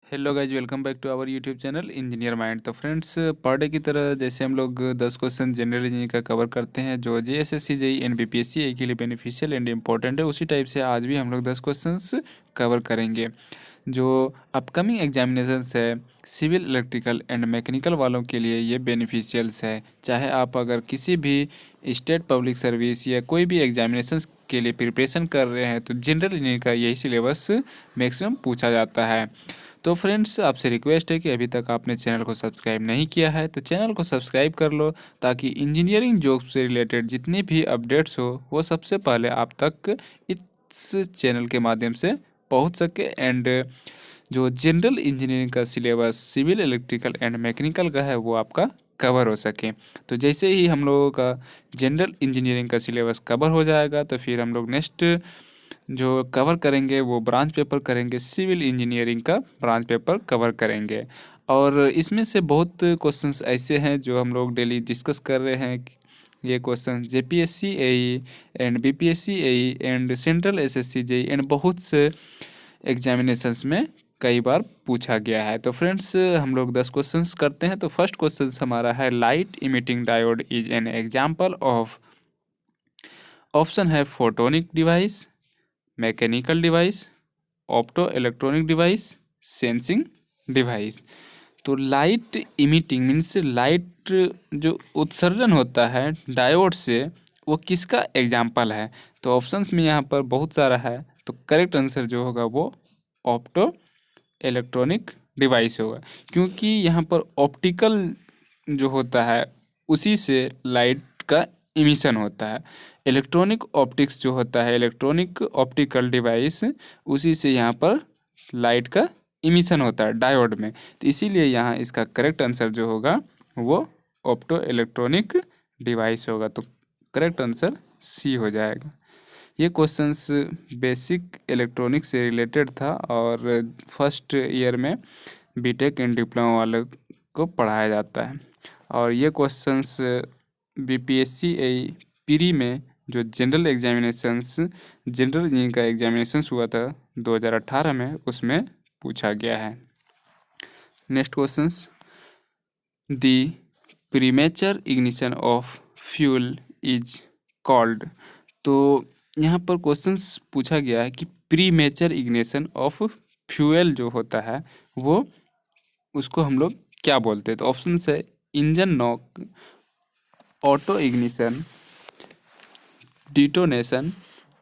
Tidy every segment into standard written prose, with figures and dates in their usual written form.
Hello guys, welcome back to our YouTube channel engineer mind. तो friends, per day की तरह जैसे हम लोग 10 क्वेश्चन जनरल इंजीनियरिंग का कवर करते हैं जो जेएसएससी जेई एनबीपीएससी ए के लिए बेनिफिशियल एंड इम्पोर्टेंट है, उसी टाइप से आज भी हम लोग 10 क्वेश्चंस कवर करेंगे जो अपकमिंग एग्जामिनेशंस है सिविल इलेक्ट्रिकल एंड मैकेनिकल वालों के लिए। ये बेनिफिशियल्स है, चाहे आप अगर किसी भी स्टेट पब्लिक सर्विस या कोई भी एग्जामिनेशंस के लिए प्रिपरेशन कर रहे हैं तो जनरल इंजीनियरिंग का यही सिलेबस मैक्सिमम पूछा जाता है। तो फ्रेंड्स, आपसे रिक्वेस्ट है कि अभी तक आपने चैनल को सब्सक्राइब नहीं किया है तो चैनल को सब्सक्राइब कर लो, ताकि इंजीनियरिंग जॉब से रिलेटेड जितनी भी अपडेट्स हो वो सबसे पहले आप तक इस चैनल के माध्यम से पहुंच सके। एंड जो जनरल इंजीनियरिंग का syllabus civil electrical and mechanical का है वो आपका कवर हो सके। तो जैसे ही हम लोगों का जनरल इंजीनियरिंग का सिलेबस कवर हो जाएगा तो फिर हम लोग नेक्स्ट जो कवर करेंगे वो ब्रांच पेपर करेंगे, सिविल इंजीनियरिंग का ब्रांच पेपर कवर करेंगे। और इसमें से बहुत क्वेश्चंस ऐसे हैं जो हम लोग डेली डिस्कस कर रहे हैं। ये question JPSC AE and BPSC AE and central SSC JE and बहुत से एग्जामिनेशंस में कई बार पूछा गया है। तो फ्रेंड्स, हम लोग 10 क्वेश्चंस करते हैं। तो फर्स्ट क्वेश्चन हमारा है, light emitting diode is an example of. Option है photonic device, mechanical device, opto electronic device, sensing device. तो लाइट इमिटिंग मीन्स लाइट जो उत्सर्जन होता है डायोड से, वो किसका एग्जाम्पल है? तो ऑप्शंस में यहाँ पर बहुत सारा है, तो करेक्ट आंसर जो होगा वो ऑप्टो इलेक्ट्रॉनिक डिवाइस होगा, क्योंकि यहाँ पर ऑप्टिकल जो होता है उसी से लाइट का इमिशन होता है। इलेक्ट्रॉनिक ऑप्टिक्स जो होता है, इलेक्ट्रॉनिक ऑप्टिकल डिवाइस, उसी से यहाँ पर लाइट का इमिशन होता है डायोड में। तो इसीलिए यहाँ इसका करेक्ट आंसर जो होगा वो ऑप्टो इलेक्ट्रॉनिक डिवाइस होगा। तो करेक्ट आंसर सी हो जाएगा। ये क्वेश्चंस बेसिक इलेक्ट्रॉनिक्स से रिलेटेड था और फर्स्ट ईयर में बीटेक एंड डिप्लोमा वाले को पढ़ाया जाता है। और ये क्वेश्चंस बीपीएससी ए प्री में जो जनरल एग्जामिनेशंस जनरल इंजीनियरिंग का एग्जामिनेशंस हुआ था 2018 में, उसमें पूछा गया है। Next questions, the premature ignition of fuel is called. तो यहाँ पर क्वेश्चंस पूछा गया है कि प्रीमेचर इग्निशन ऑफ फ्यूल जो होता है वो उसको हम लोग क्या बोलते हैं? तो ऑप्शन है engine knock, auto ignition, detonation,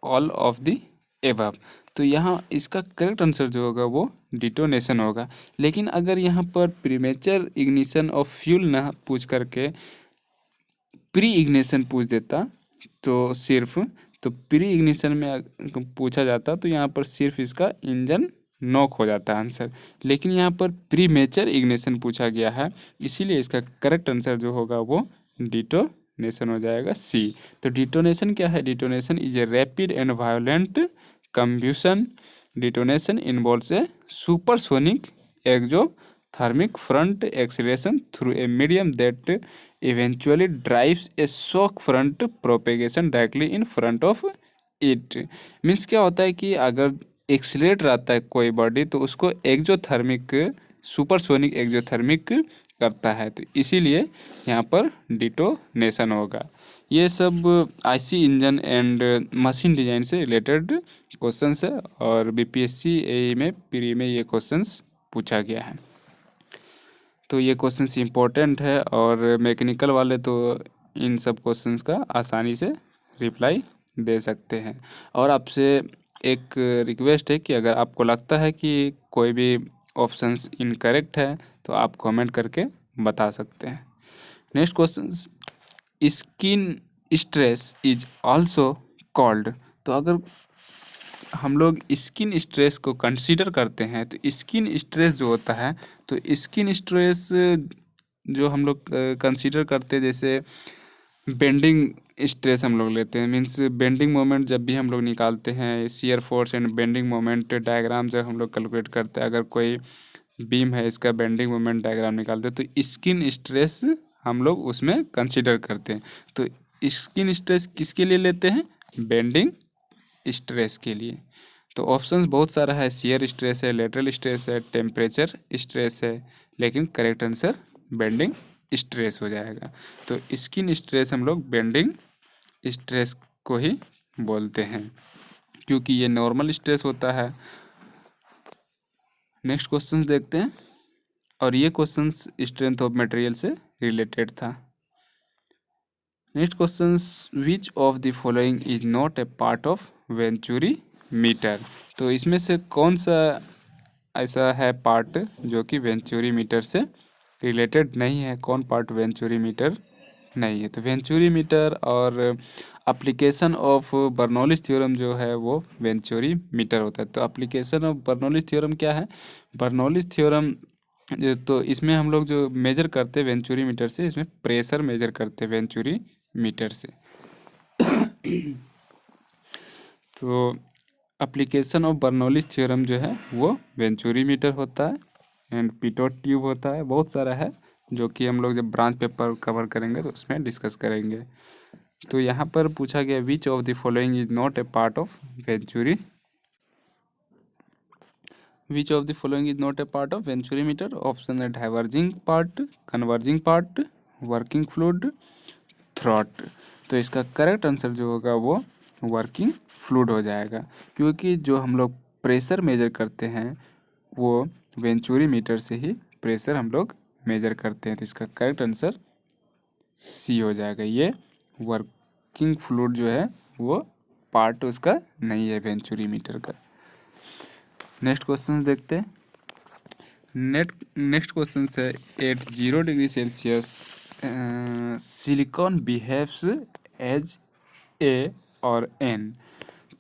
all of the above. तो यहाँ इसका करेक्ट आंसर जो होगा वो डिटोनेशन होगा। लेकिन अगर यहाँ पर प्रीमेचर इग्निशन ऑफ फ्यूल ना पूछ करके प्री इग्निशन पूछ देता तो सिर्फ, तो प्री इग्निशन में पूछा जाता तो यहाँ पर सिर्फ इसका इंजन नॉक हो जाता है आंसर। लेकिन यहाँ पर प्रीमेचर इग्निशन पूछा गया है, इसीलिए इसका करेक्ट आंसर जो होगा वो डिटोनेशन हो जाएगा, सी। तो डिटोनेशन क्या है? Detonation is a rapid and violent combustion. Detonation involves a supersonic exothermic front acceleration through a medium that eventually drives a shock front propagation directly in front of it। Means क्या होता है कि अगर accelerate रहता है कोई body तो उसको एक्जोथर्मिक सुपरसोनिक एक्जोथर्मिक करता है, तो इसीलिए यहाँ पर डिटोनेशन होगा। ये सब IC engine and machine design से रिलेटेड क्वेश्चंस है और बीपीएससी ए में प्री में ये क्वेश्चंस पूछा गया है। तो ये क्वेश्चंस इम्पोर्टेंट है और मैकेनिकल वाले तो इन सब क्वेश्चंस का आसानी से रिप्लाई दे सकते हैं। और आपसे एक रिक्वेस्ट है कि अगर आपको लगता है कि कोई भी ऑप्शंस इनकरेक्ट है तो आप कमेंट करके बता सकते हैं। Next question, skin stress is also called. तो अगर हम लोग स्किन स्ट्रेस को कंसीडर करते हैं तो स्किन स्ट्रेस जो होता है, तो स्किन स्ट्रेस जो हम लोग कंसीडर करते हैं, जैसे बेंडिंग स्ट्रेस हम लोग लेते हैं, मीन्स बेंडिंग मोमेंट जब भी हम लोग निकालते हैं, shear force and bending moment diagram जब हम लोग कैलकुलेट करते हैं, अगर कोई बीम है इसका बेंडिंग मोमेंट डायग्राम निकालते हैं तो स्किन स्ट्रेस हम लोग उसमें कंसीडर करते हैं। तो स्किन स्ट्रेस किसके लिए लेते हैं? बेंडिंग स्ट्रेस के लिए। तो ऑप्शंस बहुत सारा है, शियर स्ट्रेस है, लेटरल स्ट्रेस है, टेम्परेचर स्ट्रेस है, लेकिन करेक्ट आंसर बेंडिंग स्ट्रेस हो जाएगा। तो स्किन स्ट्रेस हम लोग बेंडिंग स्ट्रेस को ही बोलते हैं, क्योंकि ये नॉर्मल स्ट्रेस होता है। नेक्स्ट क्वेश्चन देखते हैं, और ये क्वेश्चन स्ट्रेंथ ऑफ मटेरियल से रिलेटेड था। Next question, which of the following is not a part of venturi metre. तो इसमें से कौन सा ऐसा है पार्ट जो कि वेंचुरी मीटर से रिलेटेड नहीं है, कौन पार्ट वेंचुरी मीटर नहीं है। तो वेंचुरी मीटर और एप्लीकेशन ऑफ बर्नौलीज थ्योरम जो है वो वेंचुरी मीटर होता है। तो एप्लीकेशन ऑफ बर्नौलीज थ्योरम क्या है, बर्नौलीज थ्योरम तो इसमें हम लोग जो मेजर करते हैं वेंचुरी मीटर से, इसमें प्रेशर मेजर करते हैं वेंचुरी मीटर से। तो एप्लीकेशन ऑफ बर्नौलीज थ्योरम जो है वो वेंचुरी मीटर होता है, एंड पिटोट ट्यूब होता है, बहुत सारा है जो कि हम लोग जब ब्रांच पेपर कवर करेंगे तो उसमें डिस्कस करेंगे। तो यहाँ पर पूछा गया which of the following is not a part of venturi, which of the following is not a part of venturi meter. Option है diverging part, converging part, working fluid, throat. तो इसका करेक्ट आंसर जो होगा वो working fluid हो जाएगा, क्योंकि जो हम लोग प्रेशर मेजर करते हैं वो वेंचुरी मीटर से ही प्रेशर हम लोग मेजर करते हैं। तो इसका करेक्ट आंसर सी हो जाएगा। ये वर्किंग फ्लूइड जो है वो पार्ट उसका नहीं है वेंचुरी मीटर का। नेक्स्ट क्वेश्चन देखते हैं। नेक्स्ट क्वेश्चन है, at 0 degree Celsius silicon behaves as a और एन।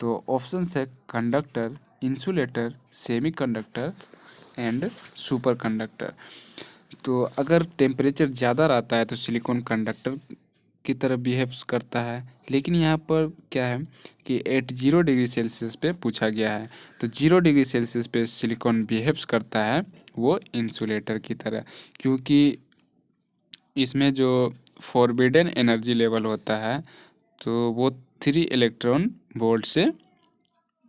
तो ऑप्शन है conductor, insulator, semiconductor and superconductor. तो अगर टेम्परेचर ज़्यादा रहता है तो सिलिकॉन कंडक्टर की तरह बिहेव्स करता है, लेकिन यहाँ पर क्या है कि एट 0 डिग्री सेल्सियस पे पूछा गया है। तो 0 डिग्री सेल्सियस पे सिलिकॉन बिहेव्स करता है वो इंसुलेटर की तरह, क्योंकि इसमें जो फॉरबिडन एनर्जी लेवल होता है तो वो 3 इलेक्ट्रॉन वोल्ट से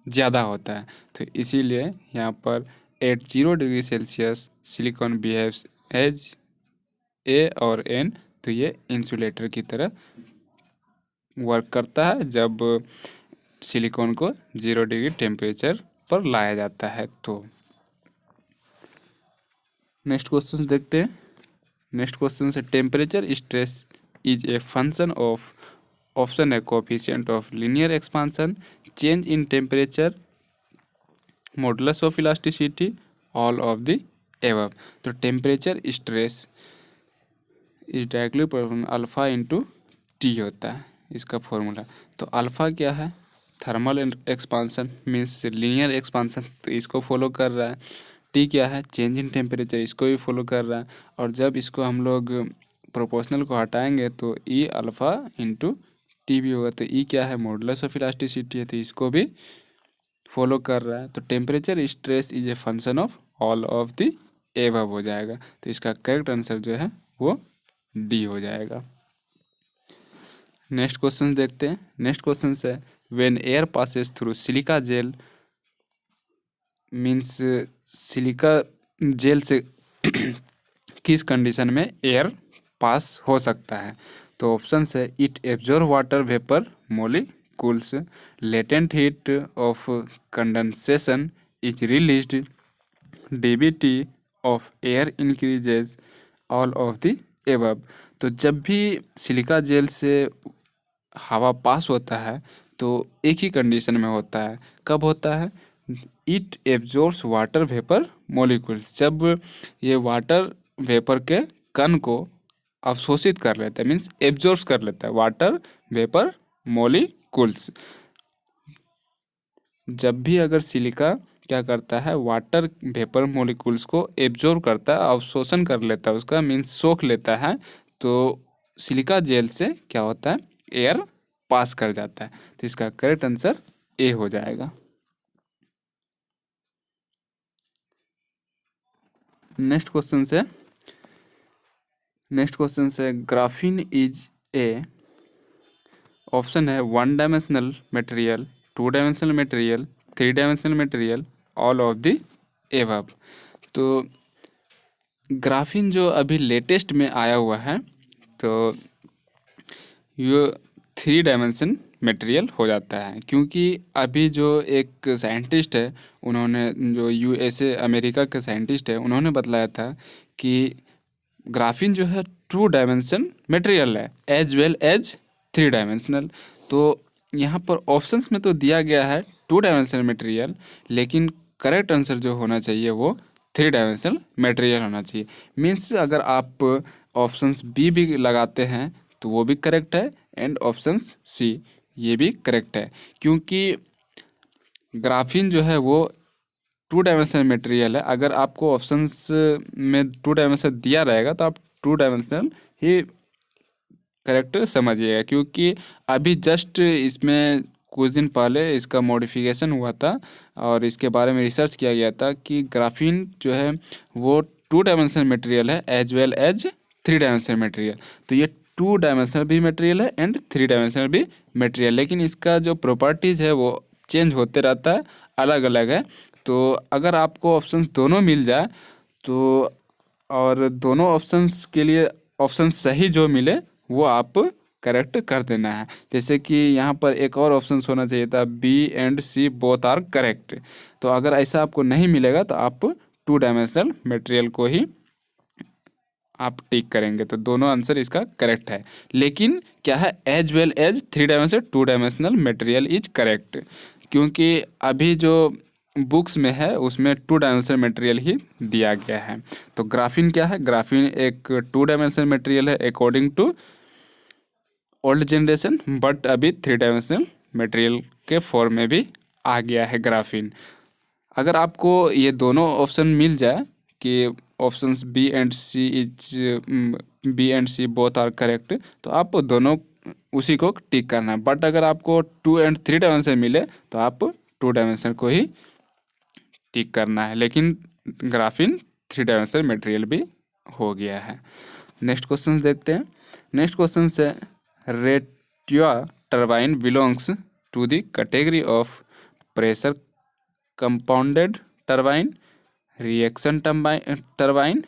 ज़्यादा होता है। तो इसीलिए यहाँ पर at 0 degree Celsius silicon behaves as a और एन। तो ये इंसुलेटर की तरह वर्क करता है जब सिलिकॉन को 0 डिग्री टेम्परेचर पर लाया जाता है। तो नेक्स्ट क्वेश्चन देखते हैं। नेक्स्ट क्वेश्चन से, temperature stress is a function of, option है coefficient of linear expansion, change in temperature, modulus of elasticity, all of the above. तो temperature stress is directly proportional alpha into T होता है इसका formula. तो alpha क्या है, thermal expansion means linear expansion, तो इसको फॉलो कर रहा है। टी क्या है, चेंज इन टेम्परेचर, इसको भी फॉलो कर रहा है। और जब इसको हम लोग प्रोपोर्शनल को हटाएंगे तो ई अल्फा इंटू टी भी होगा। तो ई क्या है, मॉडुलस ऑफ इलास्टिसिटी है, तो इसको भी फॉलो कर रहा है। तो temperature stress is a function of all of the above हो जाएगा। तो इसका करेक्ट आंसर जो है वो डी हो जाएगा। नेक्स्ट क्वेश्चन देखते हैं। नेक्स्ट क्वेश्चन है, when air passes through silica gel, means silica gel से किस कंडीशन में एयर पास हो सकता है। तो ऑप्शन है, it absorb water vapour molecules, latent heat of condensation is released, DBT of air increases, all of the above. तो जब भी सिलिका जेल से हवा पास होता है तो एक ही कंडीशन में होता है। कब होता है, it absorbs water vapour molecules, जब ये वाटर वेपर के कण को अवशोषित कर लेता है, मीन्स एब्जॉर्ब कर लेता है वाटर वेपर मॉलिक्यूल्स। जब भी अगर सिलिका क्या करता है, वाटर वेपर मॉलिक्यूल्स को एब्जॉर्ब करता है, अवशोषण कर लेता है उसका, मीन्स सोख लेता है, तो सिलिका जेल से क्या होता है, एयर पास कर जाता है। तो इसका करेक्ट आंसर ए हो जाएगा। नेक्स्ट क्वेश्चन से ग्राफीन इज ए, ऑप्शन है 1 dimensional material, 2 dimensional material, three dimensional material, all of the above. तो ग्राफीन जो अभी लेटेस्ट में आया हुआ है, तो ये थ्री डायमेंशन मटेरियल हो जाता है, क्योंकि अभी जो एक साइंटिस्ट है, उन्होंने जो यूएसए अमेरिका के साइंटिस्ट है, उन्होंने बतलाया था कि ग्राफीन जो है टू डायमेंशन मटेरियल है as well as three dimensional. तो यहाँ पर ऑप्शंस में तो दिया गया है टू डायमेंशनल मटेरियल, लेकिन करेक्ट आंसर जो होना चाहिए वो थ्री डायमेंशनल मटेरियल होना चाहिए। मीन्स अगर आप ऑप्शंस बी भी लगाते हैं तो वो भी करेक्ट है, एंड ऑप्शंस सी ये भी करेक्ट है, क्योंकि ग्राफीन जो है वो टू डायमेंशनल मटेरियल है। अगर आपको ऑप्शंस में टू डायमेंशन दिया रहेगा तो आप टू डायमेंशनल ही करेक्ट समझिएगा, क्योंकि अभी जस्ट इसमें कुछ दिन पहले इसका मॉडिफिकेशन हुआ था और इसके बारे में रिसर्च किया गया था कि ग्राफीन जो है वो टू डायमेंशनल मटेरियल है as well as three dimensional material. तो ये टू डायमेंशनल भी मटेरियल है एंड थ्री डायमेंशनल भी मटेरियल, लेकिन इसका जो प्रॉपर्टीज है वो चेंज होते रहता है, अलग अलग है। तो अगर आपको ऑप्शंस दोनों मिल जाए तो, और दोनों ऑप्शंस के लिए ऑप्शन सही जो मिले वो आप करेक्ट कर देना है। जैसे कि यहाँ पर एक और ऑप्शन होना चाहिए था B and C both are correct. तो अगर ऐसा आपको नहीं मिलेगा तो आप टू डायमेंशनल मटेरियल को ही आप टिक करेंगे, तो दोनों आंसर इसका करेक्ट है। लेकिन क्या है, as well as three dimensional two dimensional material is correct, क्योंकि अभी जो बुक्स में है उसमें टू डायमेंशनल मटेरियल ही दिया गया है। तो ग्राफीन क्या है, ग्राफीन एक टू डायमेंशनल मटेरियल है according to old generation, but अभी थ्री डायमेंशनल मटेरियल के फॉर्म में भी आ गया है ग्राफीन। अगर आपको ये दोनों ऑप्शन मिल जाए कि options B and C both are correct, तो आप दोनों उसी को टिक करना है। बट अगर आपको टू एंड थ्री डायमेंशन मिले तो आप टू डायमेंशन को ही टिक करना है, लेकिन ग्राफीन थ्री डायमेंशनल मटेरियल भी हो गया है। नेक्स्ट क्वेश्चन देखते हैं। नेक्स्ट क्वेश्चन से, Rateau turbine belongs to the category of pressure compounded turbine, reaction turbine,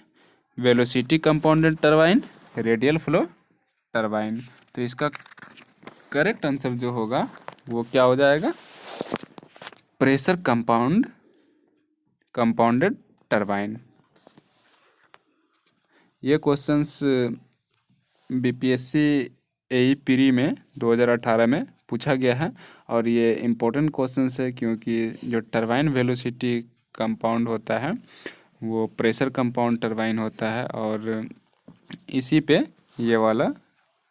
velocity compounded turbine, radial flow turbine. तो इसका करेक्ट आंसर जो होगा वो क्या हो जाएगा, प्रेशर कंपाउंडेड टर्बाइन। ये क्वेश्चंस बीपीएससी एई प्री में 2018 में पूछा गया है, और ये इम्पोर्टेंट क्वेश्चंस है क्योंकि जो टर्बाइन वेलोसिटी कंपाउंड होता है वो प्रेशर कंपाउंड टर्बाइन होता है, और इसी पे ये वाला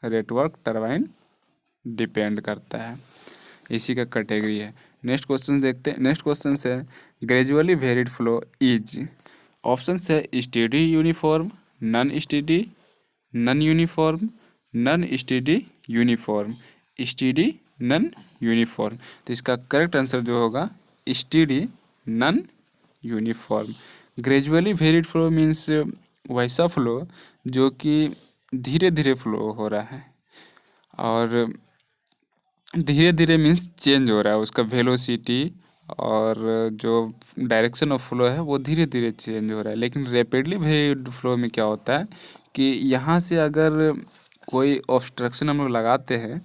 रेटवर्क टर्बाइन डिपेंड करता है, इसी का कैटेगरी है। नेक्स्ट क्वेश्चन देखते हैं। नेक्स्ट क्वेश्चन है, gradually varied flow is, option है steady uniform, non steady, non uniform, non steady uniform, steady non uniform. तो इसका करेक्ट आंसर जो होगा steady non uniform. Gradually varied flow means वैसा फ्लो जो कि धीरे धीरे फ्लो हो रहा है, और धीरे धीरे मीन्स चेंज हो रहा है उसका वेलोसिटी, और जो डायरेक्शन ऑफ फ्लो है वो धीरे धीरे चेंज हो रहा है। लेकिन रैपिडली वेरिड फ्लो में क्या होता है कि यहाँ से अगर कोई ऑब्स्ट्रक्शन हम लोग लगाते हैं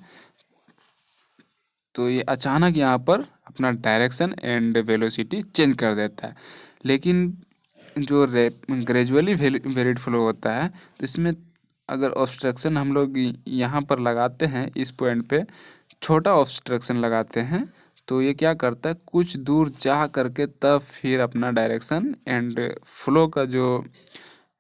तो ये अचानक यहाँ पर अपना डायरेक्शन एंड वेलोसिटी चेंज कर देता है। लेकिन जो ग्रेजुअली वेरिड फ्लो होता है तो इसमें अगर ऑब्स्ट्रक्शन हम लोग यहाँ पर लगाते हैं, इस पॉइंट पे छोटा ऑब्स्ट्रक्शन लगाते हैं, तो ये क्या करता है, कुछ दूर जा करके तब फिर अपना डायरेक्शन एंड फ्लो का जो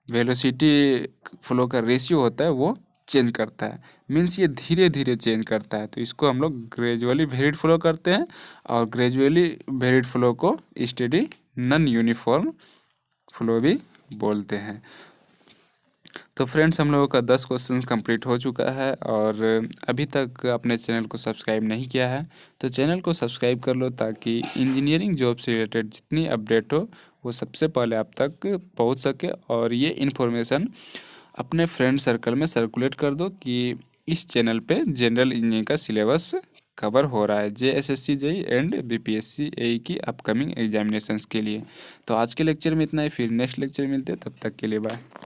वेलोसिटी फ्लो का रेशियो होता है वो चेंज करता है। मीन्स ये धीरे धीरे चेंज करता है, तो इसको हम लोग ग्रेजुअली वेरिड फ्लो करते हैं, और ग्रेजुअली वेरिड फ्लो को स्टेडी नॉन यूनिफॉर्म फ्लो भी बोलते हैं। तो फ्रेंड्स, हम लोगों का 10 क्वेश्चन कंप्लीट हो चुका है, और अभी तक अपने चैनल को सब्सक्राइब नहीं किया है तो चैनल को सब्सक्राइब कर लो, ताकि इंजीनियरिंग जॉब से रिलेटेड जितनी अपडेट हो वो सबसे पहले आप तक पहुंच सके। और ये इन्फॉर्मेशन अपने फ्रेंड सर्कल में सर्कुलेट कर दो कि इस चैनल पे जनरल इंजीनियरिंग का सिलेबस कवर हो रहा है JSSC जेई एंड BPSC एई की अपकमिंग एग्जामिनेशंस के लिए। तो आज के लेक्चर में इतना ही, फिर नेक्स्ट लेक्चर मिलते हैं, तब तक के लिए बाय।